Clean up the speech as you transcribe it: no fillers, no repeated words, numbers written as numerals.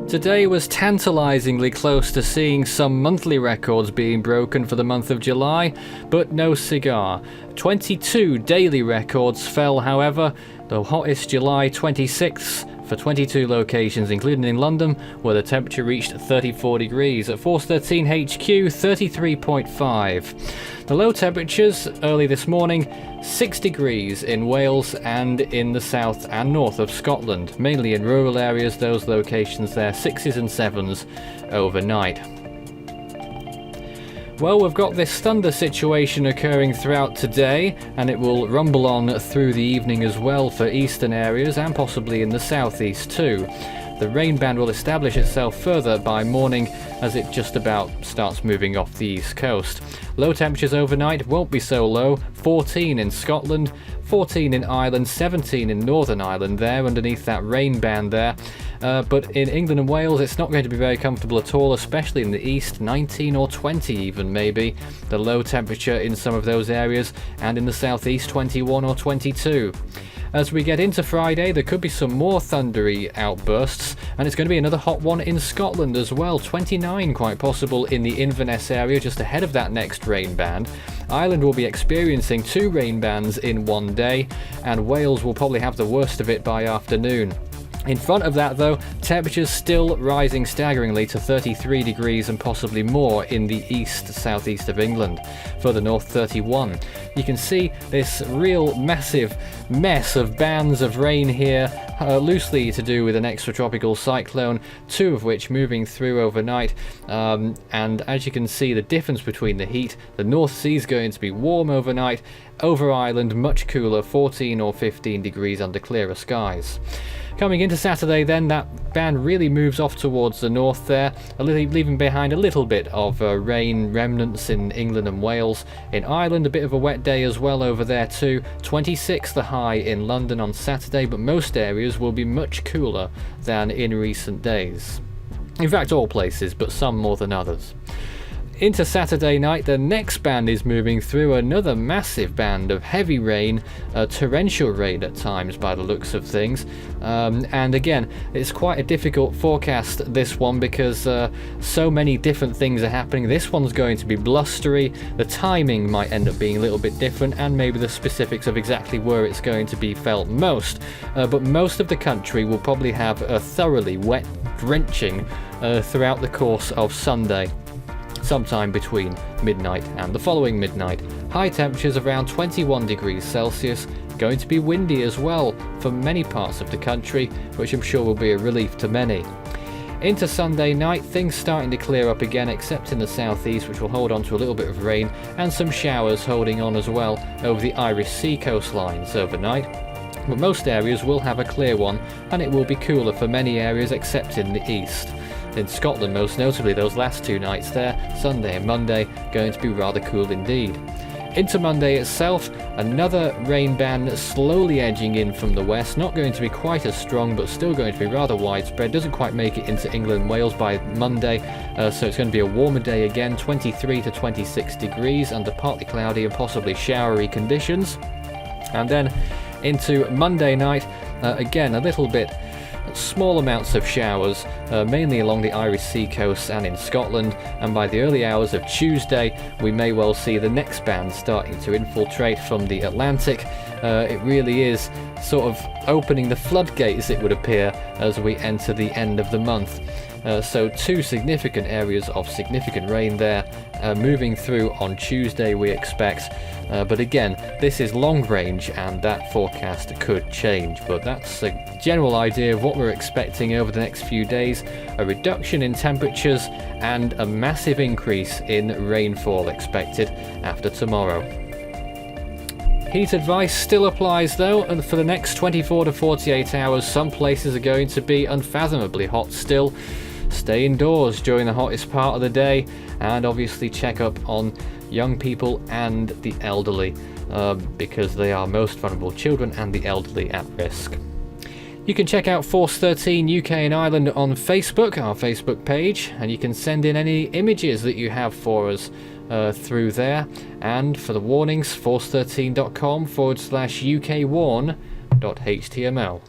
Today was tantalisingly close to seeing some monthly records being broken for the month of July, but no cigar. 22 daily records fell, however, the hottest July 26th for 22 locations, including in London, where the temperature reached 34 degrees. At Force 13 HQ, 33.5. The low temperatures early this morning, 6 degrees in Wales and in the south and north of Scotland, mainly in rural areas, those locations there, 6s and 7s overnight. Well, we've got this thunder situation occurring throughout today, and it will rumble on through the evening as well for eastern areas and possibly in the southeast too. The rain band will establish itself further by morning as it just about starts moving off the east coast. Low temperatures overnight won't be so low, 14 in Scotland, 14 in Ireland, 17 in Northern Ireland there underneath that rain band there. But in England and Wales it's not going to be very comfortable at all, especially in the east, 19 or 20 even maybe. The low temperature in some of those areas, and in the southeast 21 or 22. As we get into Friday, there could be some more thundery outbursts, and it's going to be another hot one in Scotland as well. 29 quite possible in the Inverness area, just ahead of that next rain band. Ireland will be experiencing 2 rain bands in one day, and Wales will probably have the worst of it by afternoon. In front of that though, temperatures still rising staggeringly to 33 degrees and possibly more in the southeast of England. Further north, 31. You can see this real massive mess of bands of rain here, loosely to do with an extratropical cyclone, 2 of which moving through overnight. And as you can see, the difference between the heat, the North Sea is going to be warm overnight, over Ireland much cooler, 14 or 15 degrees under clearer skies. Coming into Saturday then, that band really moves off towards the north there, leaving behind a little bit of rain remnants in England and Wales. In Ireland, a bit of a wet day as well over there too. 26 the high in London on Saturday, but most areas will be much cooler than in recent days. In fact, all places, but some more than others. Into Saturday night, the next band is moving through, another massive band of heavy rain, torrential rain at times by the looks of things. And again, it's quite a difficult forecast, this one, because so many different things are happening. This one's going to be blustery, the timing might end up being a little bit different, and maybe the specifics of exactly where it's going to be felt most. But most of the country will probably have a thoroughly wet drenching throughout the course of Sunday, sometime between midnight and the following midnight. High temperatures around 21 degrees Celsius, going to be windy as well for many parts of the country, which I'm sure will be a relief to many. Into Sunday night, things starting to clear up again, except in the southeast, which will hold on to a little bit of rain, and some showers holding on as well over the Irish Sea coastlines overnight. But most areas will have a clear one, and it will be cooler for many areas except in the east. In Scotland, most notably, those last 2 nights there, Sunday and Monday, going to be rather cool indeed. Into Monday itself, another rain band slowly edging in from the west, not going to be quite as strong, but still going to be rather widespread. Doesn't quite make it into England and Wales by Monday, so it's going to be a warmer day again, 23 to 26 degrees under partly cloudy and possibly showery conditions. And then into Monday night, again a little bit small amounts of showers, mainly along the Irish Sea coast and in Scotland, and by the early hours of Tuesday we may well see the next band starting to infiltrate from the Atlantic. It really is sort of opening the floodgates, it would appear, as we enter the end of the month. So 2 significant areas of significant rain there, moving through on Tuesday we expect. But again, this is long range and that forecast could change, but that's a general idea of what we're expecting over the next few days. A reduction in temperatures and a massive increase in rainfall expected after tomorrow. Heat advice still applies though, and for the next 24 to 48 hours some places are going to be unfathomably hot still. Stay indoors during the hottest part of the day, and obviously check up on young people and the elderly, because they are most vulnerable, children and the elderly at risk. You can check out Force 13 UK and Ireland on Facebook, our Facebook page, and you can send in any images that you have for us through there. And for the warnings, force13.com/UKwarn.html.